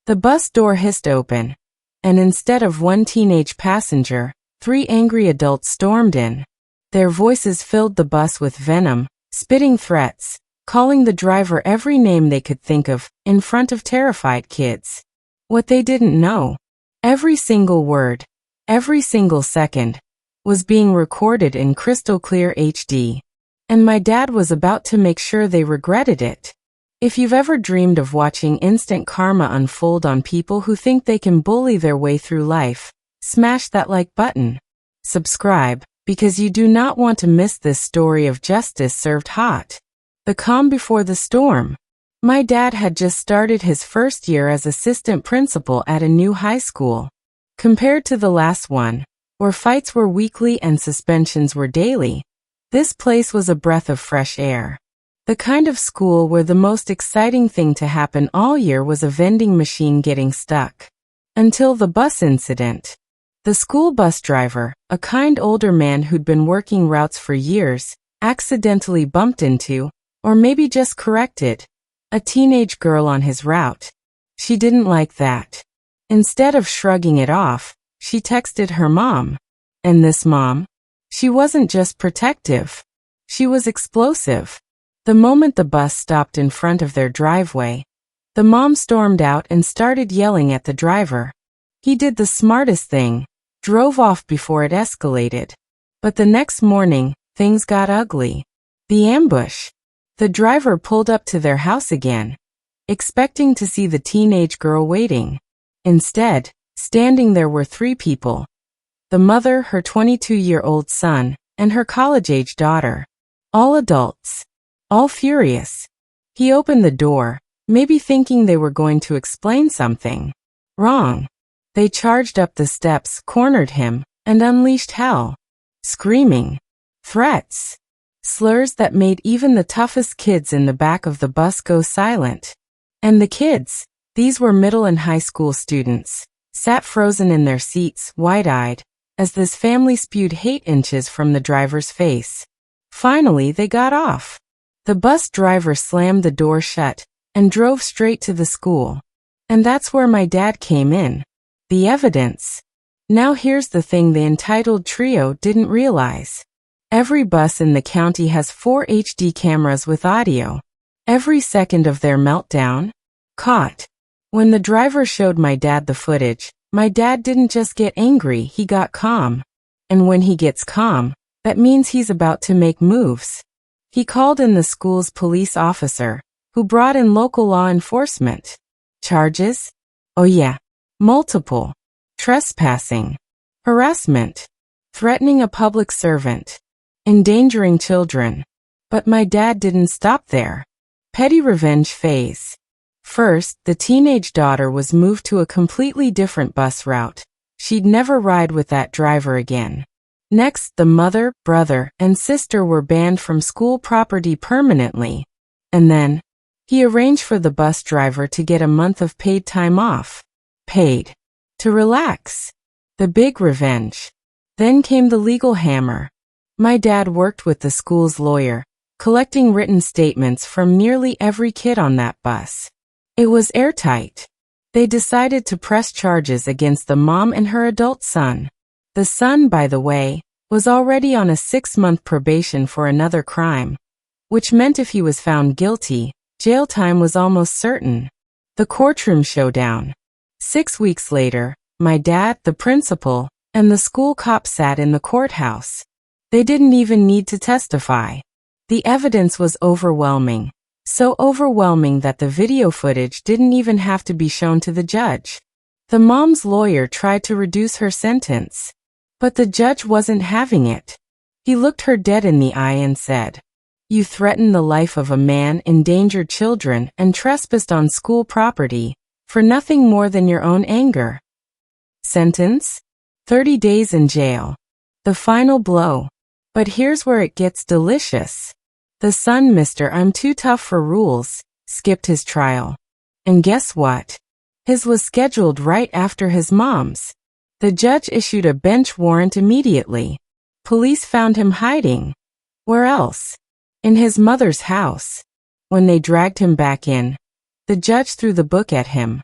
The bus door hissed open, and instead of one teenage passenger, 3 angry adults stormed in. Their voices filled the bus with venom, spitting threats, calling the driver every name they could think of, in front of terrified kids. What they didn't know, every single word, every single second, was being recorded in crystal clear HD. And my dad was about to make sure they regretted it. If you've ever dreamed of watching instant karma unfold on people who think they can bully their way through life, smash that like button. Subscribe, because you do not want to miss this story of justice served hot. The calm before the storm. My dad had just started his first year as assistant principal at a new high school. Compared to the last one, where fights were weekly and suspensions were daily, this place was a breath of fresh air. The kind of school where the most exciting thing to happen all year was a vending machine getting stuck. Until the bus incident. The school bus driver, a kind older man who'd been working routes for years, accidentally bumped into, or maybe just corrected, a teenage girl on his route. She didn't like that. Instead of shrugging it off, she texted her mom. And this mom? She wasn't just protective. She was explosive. The moment the bus stopped in front of their driveway, the mom stormed out and started yelling at the driver. He did the smartest thing, drove off before it escalated. But the next morning, things got ugly. The ambush. The driver pulled up to their house again, expecting to see the teenage girl waiting. Instead, standing there were 3 people. The mother, her 22-year-old son, and her college-age daughter. All adults. All furious. He opened the door, maybe thinking they were going to explain something. Wrong. They charged up the steps, cornered him, and unleashed hell. Screaming. Threats. Slurs that made even the toughest kids in the back of the bus go silent. And the kids, these were middle and high school students, sat frozen in their seats, wide-eyed, as this family spewed hate inches from the driver's face. Finally, they got off. The bus driver slammed the door shut and drove straight to the school. And that's where my dad came in. The evidence. Now here's the thing the entitled trio didn't realize. Every bus in the county has 4 HD cameras with audio. Every second of their meltdown, caught. When the driver showed my dad the footage, my dad didn't just get angry, he got calm. And when he gets calm, that means he's about to make moves. He called in the school's police officer, who brought in local law enforcement. Charges? Oh yeah. Multiple. Trespassing. Harassment. Threatening a public servant. Endangering children. But my dad didn't stop there. Petty revenge phase. First, the teenage daughter was moved to a completely different bus route. She'd never ride with that driver again. Next, the mother, brother, and sister were banned from school property permanently. And then, he arranged for the bus driver to get a month of paid time off. Paid. To relax. The big revenge. Then came the legal hammer. My dad worked with the school's lawyer, collecting written statements from nearly every kid on that bus. It was airtight. They decided to press charges against the mom and her adult son. The son, by the way, was already on a 6-month probation for another crime, which meant if he was found guilty, jail time was almost certain. The courtroom showdown. 6 weeks later, my dad, the principal, and the school cop sat in the courthouse. They didn't even need to testify. The evidence was overwhelming. So overwhelming that the video footage didn't even have to be shown to the judge. The mom's lawyer tried to reduce her sentence. But the judge wasn't having it. He looked her dead in the eye and said, "You threatened the life of a man, endangered children, and trespassed on school property, for nothing more than your own anger." Sentence? 30 days in jail. The final blow. But here's where it gets delicious. The son, Mr. I'm too tough for rules, skipped his trial. And guess what? His was scheduled right after his mom's. The judge issued a bench warrant immediately. Police found him hiding. Where else? In his mother's house. When they dragged him back in, the judge threw the book at him.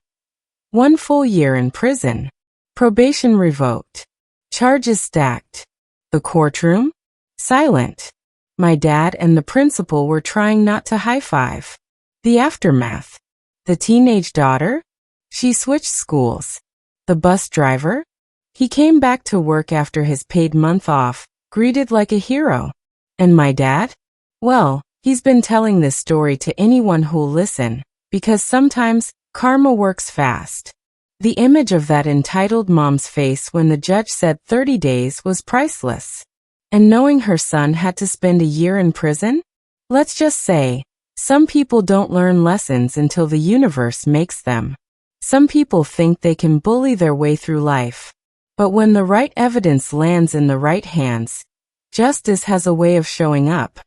1 full year in prison. Probation revoked. Charges stacked. The courtroom? Silent. My dad and the principal were trying not to high-five. The aftermath. The teenage daughter? She switched schools. The bus driver? He came back to work after his paid month off, greeted like a hero. And my dad? Well, he's been telling this story to anyone who'll listen, because sometimes karma works fast. The image of that entitled mom's face when the judge said 30 days was priceless. And knowing her son had to spend a year in prison? Let's just say, some people don't learn lessons until the universe makes them. Some people think they can bully their way through life. But when the right evidence lands in the right hands, justice has a way of showing up.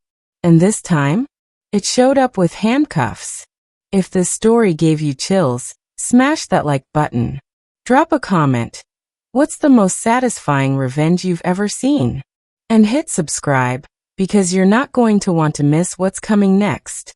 And this time, it showed up with handcuffs. If this story gave you chills, smash that like button. Drop a comment. What's the most satisfying revenge you've ever seen? And hit subscribe, because you're not going to want to miss what's coming next.